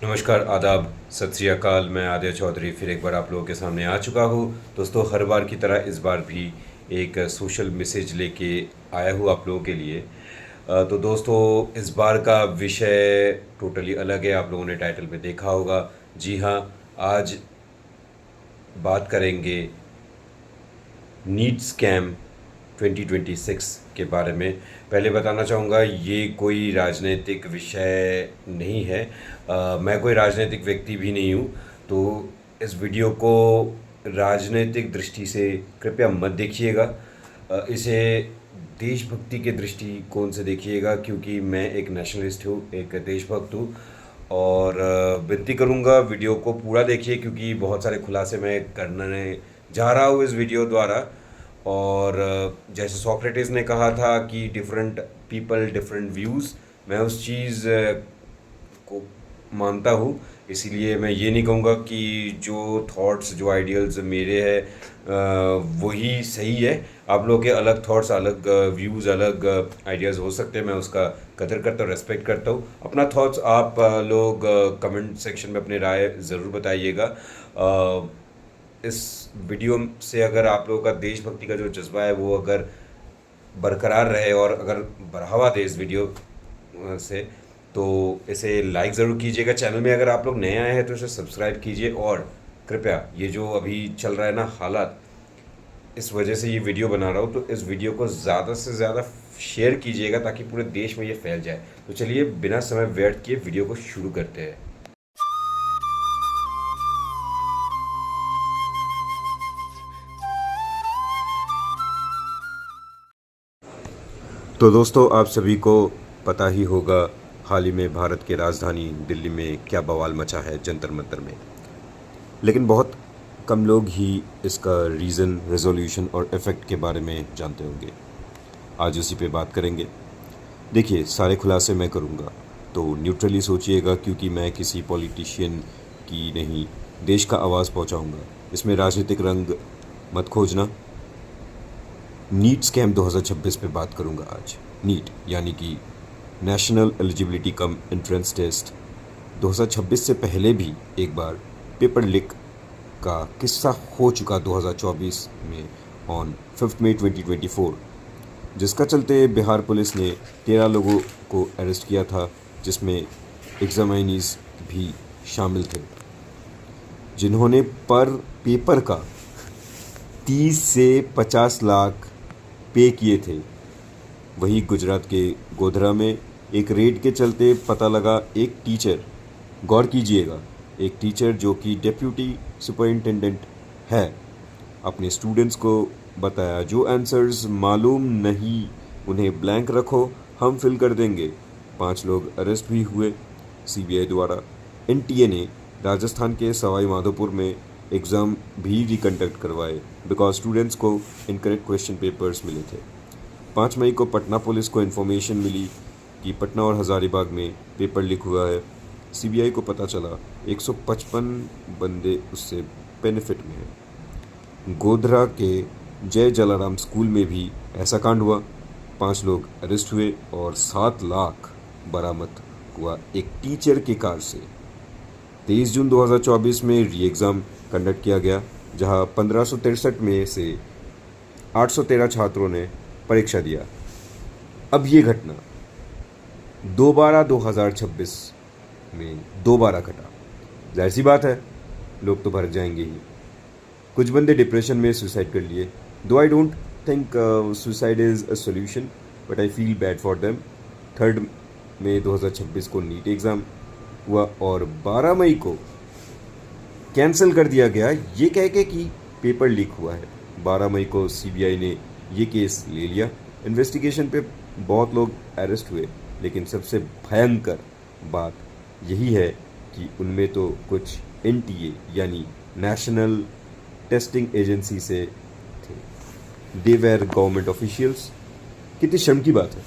नमस्कार, आदाब, सत श्री अकाल। मैं आदित्य चौधरी फिर एक बार आप लोगों के सामने आ चुका हूँ। दोस्तों, हर बार की तरह इस बार भी एक सोशल मैसेज लेके आया हूँ आप लोगों के लिए। तो दोस्तों, इस बार का विषय टोटली अलग है। आप लोगों ने टाइटल में देखा होगा। जी हाँ, आज बात करेंगे नीट स्कैम 2026 के बारे में। पहले बताना चाहूँगा, ये कोई राजनीतिक विषय नहीं है। मैं कोई राजनीतिक व्यक्ति भी नहीं हूँ, तो इस वीडियो को राजनीतिक दृष्टि से कृपया मत देखिएगा। इसे देशभक्ति के दृष्टिकोण से देखिएगा, क्योंकि मैं एक नेशनलिस्ट हूँ, एक देशभक्त हूँ। और विनती करूँगा वीडियो को पूरा देखिए, क्योंकि बहुत सारे खुलासे मैं करने जा रहा हूँ इस वीडियो द्वारा। और जैसे सोक्रेटिस ने कहा था कि डिफरेंट पीपल डिफरेंट व्यूज़, मैं उस चीज़ को मानता हूँ। इसीलिए मैं ये नहीं कहूँगा कि जो थॉट्स जो आइडियल्स मेरे हैं वही सही है। आप लोगों के अलग थॉट्स, अलग व्यूज़, अलग आइडियाज़ हो सकते हैं। मैं उसका कदर करता हूँ, रेस्पेक्ट करता हूँ। अपना थॉट्स आप लोग कमेंट सेक्शन में अपनी राय ज़रूर बताइएगा। इस वीडियो से अगर आप लोगों का देशभक्ति का जो जज्बा है वो अगर बरकरार रहे और अगर बढ़ावा दे इस वीडियो से, तो इसे लाइक ज़रूर कीजिएगा। चैनल में अगर आप लोग नए आए हैं तो इसे सब्सक्राइब कीजिए। और कृपया, ये जो अभी चल रहा है ना हालात, इस वजह से ये वीडियो बना रहा हूँ, तो इस वीडियो को ज़्यादा से ज़्यादा शेयर कीजिएगा ताकि पूरे देश में ये फैल जाए। तो चलिए, बिना समय व्यर्थ किए वीडियो को शुरू करते हैं। तो दोस्तों, आप सभी को पता ही होगा हाल ही में भारत के राजधानी दिल्ली में क्या बवाल मचा है जंतर मंतर में। लेकिन बहुत कम लोग ही इसका रीज़न, रेजोल्यूशन और इफ़ेक्ट के बारे में जानते होंगे। आज उसी पे बात करेंगे। देखिए, सारे खुलासे मैं करूँगा, तो न्यूट्रली सोचिएगा, क्योंकि मैं किसी पॉलिटिशियन की नहीं, देश का आवाज़ पहुँचाऊँगा। इसमें राजनीतिक रंग मत खोजना। नीट स्कैम 2026 पे बात करूँगा आज। नीट यानी कि national eligibility cum entrance test 2026 से पहले भी एक बार पेपर लीक का किस्सा हो चुका 2024 में ऑन 5 मई 2024, जिसका चलते बिहार पुलिस ने 13 लोगों को अरेस्ट किया था, जिसमें एग्जामिनीज भी शामिल थे, जिन्होंने पर पेपर का 30 से 50 लाख पे किए थे। वही गुजरात के गोधरा में एक रेड के चलते पता लगा, एक टीचर, गौर कीजिएगा, एक टीचर जो कि डेप्यूटी सुपरिंटेंडेंट है, अपने स्टूडेंट्स को बताया जो आंसर्स मालूम नहीं उन्हें ब्लैंक रखो, हम फिल कर देंगे। 5 लोग अरेस्ट भी हुए सीबीआई द्वारा। एनटीए ने राजस्थान के सवाई माधोपुर में एग्ज़ाम भी रिकंडक्ट करवाए बिकॉज स्टूडेंट्स को इनकरेक्ट क्वेश्चन पेपर्स मिले थे। 5 मई को पटना पुलिस को इन्फॉर्मेशन मिली कि पटना और हज़ारीबाग में पेपर लीक हुआ है। सीबीआई को पता चला 155 बंदे उससे बेनिफिट में हैं। गोधरा के जय जलाराम स्कूल में भी ऐसा कांड हुआ। 5 लोग अरेस्ट हुए और 7 लाख बरामद हुआ एक टीचर की कार से। 23 जून 2024 में री एग्ज़ाम कंडक्ट किया गया, जहां 1563 में से 813 छात्रों ने परीक्षा दिया। अब ये घटना दोबारा 2026 में दोबारा घटा। जाहिर सी बात है, लोग तो भड़क जाएंगे ही। कुछ बंदे डिप्रेशन में सुसाइड कर लिए। दो I don't think suicide is a solution, but I feel bad for them. 3 मई 2026 को नीट एग्ज़ाम हुआ और 12 मई को कैंसिल कर दिया गया, ये कह के कि पेपर लीक हुआ है। 12 मई को सीबीआई ने ये केस ले लिया। इन्वेस्टिगेशन पे बहुत लोग अरेस्ट हुए, लेकिन सबसे भयंकर बात यही है कि उनमें तो कुछ एनटीए यानी नेशनल टेस्टिंग एजेंसी से थे। They were government officials. कितनी शर्म की बात है।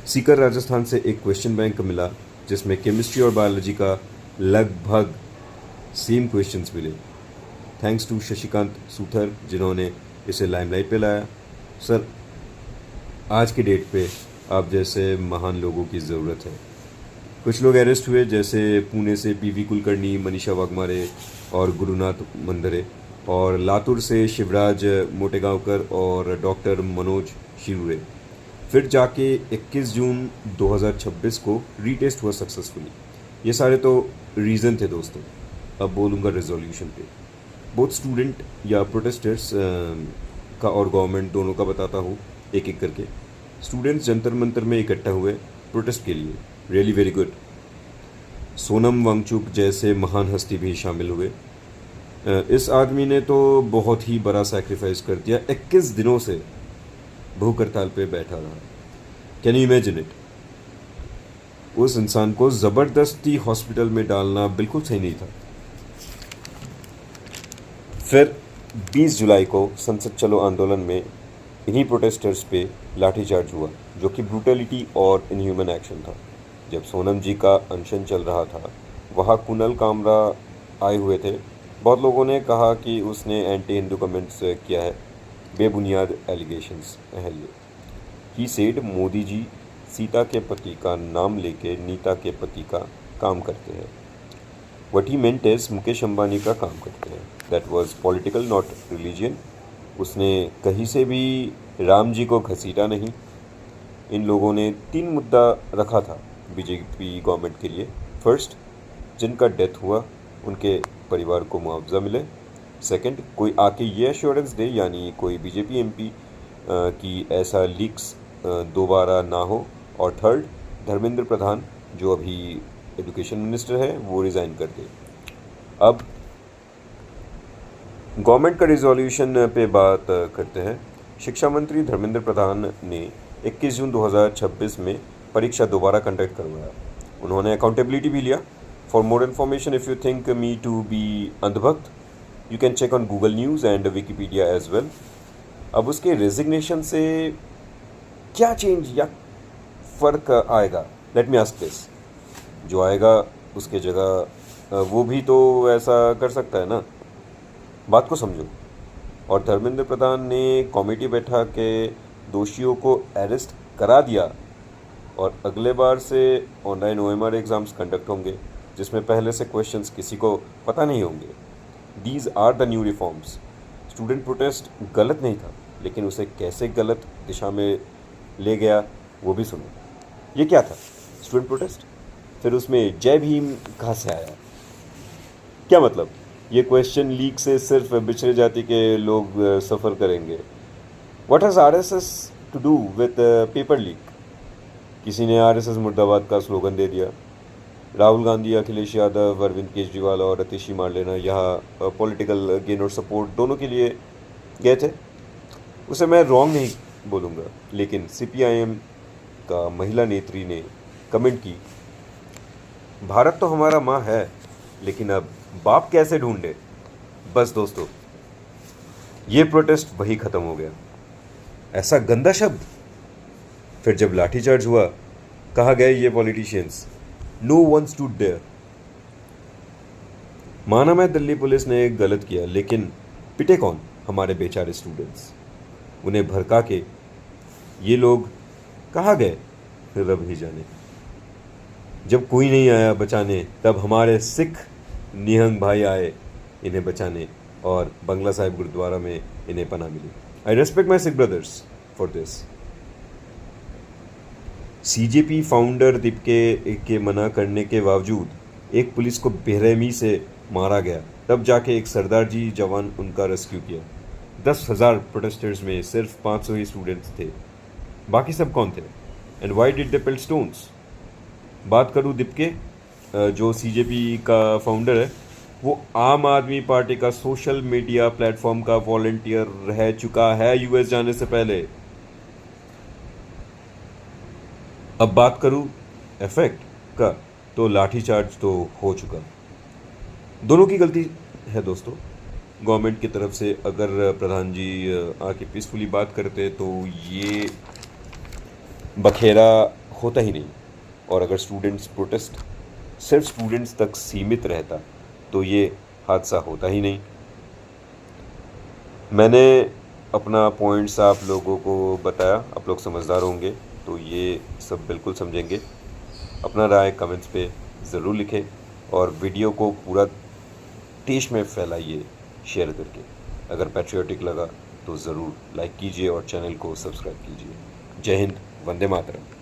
सीकर राजस्थान से एक क्वेश्चन बैंक मिला, जिसमें केमिस्ट्री और बायोलॉजी का लगभग सेम क्वेश्चंस मिले। थैंक्स टू शशिकांत सूथर, जिन्होंने इसे लाइमलाइट पे लाया। सर, आज की डेट पे आप जैसे महान लोगों की ज़रूरत है। कुछ लोग अरेस्ट हुए, जैसे पुणे से पीवी कुलकर्णी, मनीषा वाघमारे और गुरुनाथ मंदरे, और लातूर से शिवराज मोटेगांवकर और डॉक्टर मनोज शिरूरे। फिर जाके 21 जून 2026 को रीटेस्ट हुआ सक्सेसफुली। ये सारे तो रीज़न थे दोस्तों। अब बोलूँगा रेजोल्यूशन पे। बोथ स्टूडेंट या प्रोटेस्टर्स का और गवर्नमेंट दोनों का बताता हूँ एक एक करके। स्टूडेंट्स जंतर मंतर में इकट्ठा हुए प्रोटेस्ट के लिए, really very good. Sonam Wangchuk जैसे महान हस्ती भी शामिल हुए। इस आदमी ने तो बहुत ही बड़ा सैक्रिफाइस कर दिया, 21 दिनों से भूख हड़ताल पे बैठा रहा। Can you imagine it? उस इंसान को ज़बरदस्ती हॉस्पिटल में डालना बिल्कुल सही नहीं था। फिर 20 जुलाई को संसद चलो आंदोलन में इन्हीं प्रोटेस्टर्स पे लाठीचार्ज हुआ, जो कि ब्रूटलिटी और इनह्यूमन एक्शन था। जब सोनम जी का अनशन चल रहा था, वहाँ कुणाल कामरा आए हुए थे। बहुत लोगों ने कहा कि उसने एंटी हिंदू कमेंट्स किया है, बेबुनियाद allegations अहल्य। He said Modi ji Sita के पति का नाम लेके नीता के पति का काम करते हैं। What he meant is Mukesh Ambani का काम करते हैं। That was political not religion. उसने कहीं से भी राम जी को घसीटा नहीं। इन लोगों ने 3 मुद्दा रखा था बीजेपी गवर्नमेंट के लिए। फर्स्ट, जिनका डेथ हुआ उनके परिवार को मुआवजा मिले। सेकंड, कोई आके ये एश्योरेंस दे, यानी कोई बीजेपी एमपी की ऐसा लीक्स दोबारा ना हो। और थर्ड, धर्मेंद्र प्रधान जो अभी एजुकेशन मिनिस्टर है वो रिज़ाइन कर दे। अब गवर्नमेंट का रिजोल्यूशन पे बात करते हैं। शिक्षा मंत्री धर्मेंद्र प्रधान ने 21 जून 2026 में परीक्षा दोबारा कंडक्ट करवाया। उन्होंने अकाउंटेबिलिटी भी लिया। For more information, if you think me to be अंधभक्त, you can check on Google news and Wikipedia as well. अब उसके रेजिग्नेशन से क्या चेंज या फ़र्क आएगा? Let me ask this. जो आएगा उसके जगह वो भी तो ऐसा कर सकता है ना। बात को समझो। और धर्मेंद्र प्रधान ने कमेटी बैठा के दोषियों को अरेस्ट करा दिया, और अगले बार से ऑनलाइन OMR एग्ज़ाम्स कंडक्ट होंगे, जिसमें पहले से क्वेश्चंस किसी को पता नहीं होंगे। These are the new reforms. Student protest गलत नहीं था, लेकिन उसे कैसे गलत दिशा में ले गया वो भी सुनो। ये क्या था? Student protest. फिर उसमें जय भीम कहाँ से आया? क्या मतलब? ये क्वेश्चन लीक से सिर्फ पिछड़े जाति के लोग सफ़र करेंगे। What has RSS to do with paper leak? किसी ने RSS मुर्दाबाद का स्लोगन दे दिया। राहुल गांधी, अखिलेश यादव, अरविंद केजरीवाल और अतिशी मारलेना यहाँ पॉलिटिकल गेन और सपोर्ट दोनों के लिए गए थे। उसे मैं रॉन्ग नहीं बोलूँगा, लेकिन CPIM का महिला नेत्री ने कमेंट की, भारत तो हमारा माँ है, लेकिन अब बाप कैसे ढूंढे? बस दोस्तों, ये प्रोटेस्ट वही ख़त्म हो गया। ऐसा गंदा शब्द। फिर जब लाठीचार्ज हुआ, कहाँ गए ये politicians? No one stood there. माना मैं दिल्ली पुलिस ने गलत किया, लेकिन पिटे कौन? हमारे बेचारे स्टूडेंट्स। उन्हें भड़का के ये लोग कहाँ गए? रब ही जाने। जब कोई नहीं आया बचाने, तब हमारे सिख निहंग भाई आए इन्हें बचाने, और बंगला साहिब गुरुद्वारा में इन्हें पनाह मिली। I respect my Sikh brothers for this. CJP founder दीपके के मना करने के बावजूद एक पुलिस को बेरहमी से मारा गया, तब जाके एक सरदार जी जवान उनका रेस्क्यू किया। 10,000 प्रोटेस्टर्स में सिर्फ 500 ही स्टूडेंट्स थे। बाकी सब कौन थे? And why did they peeled stones? बात करूँ दीपके, जो CJP का फाउंडर है, वो आम आदमी पार्टी का सोशल मीडिया प्लेटफॉर्म का वॉलंटियर रह चुका है US जाने से पहले। अब बात करूं इफेक्ट का, तो लाठीचार्ज तो हो चुका। दोनों की गलती है दोस्तों। गवर्नमेंट की तरफ से अगर प्रधान जी आके पीसफुली बात करते तो ये बखेरा होता ही नहीं, और अगर स्टूडेंट्स प्रोटेस्ट सिर्फ स्टूडेंट्स तक सीमित रहता तो ये हादसा होता ही नहीं। मैंने अपना पॉइंट्स आप लोगों को बताया, आप लोग समझदार होंगे तो ये सब बिल्कुल समझेंगे। अपना राय कमेंट्स पे ज़रूर लिखें और वीडियो को पूरा देश में फैलाइए शेयर करके। अगर पैट्रियोटिक लगा तो ज़रूर लाइक कीजिए और चैनल को सब्सक्राइब कीजिए। जय हिंद, वंदे मातरम।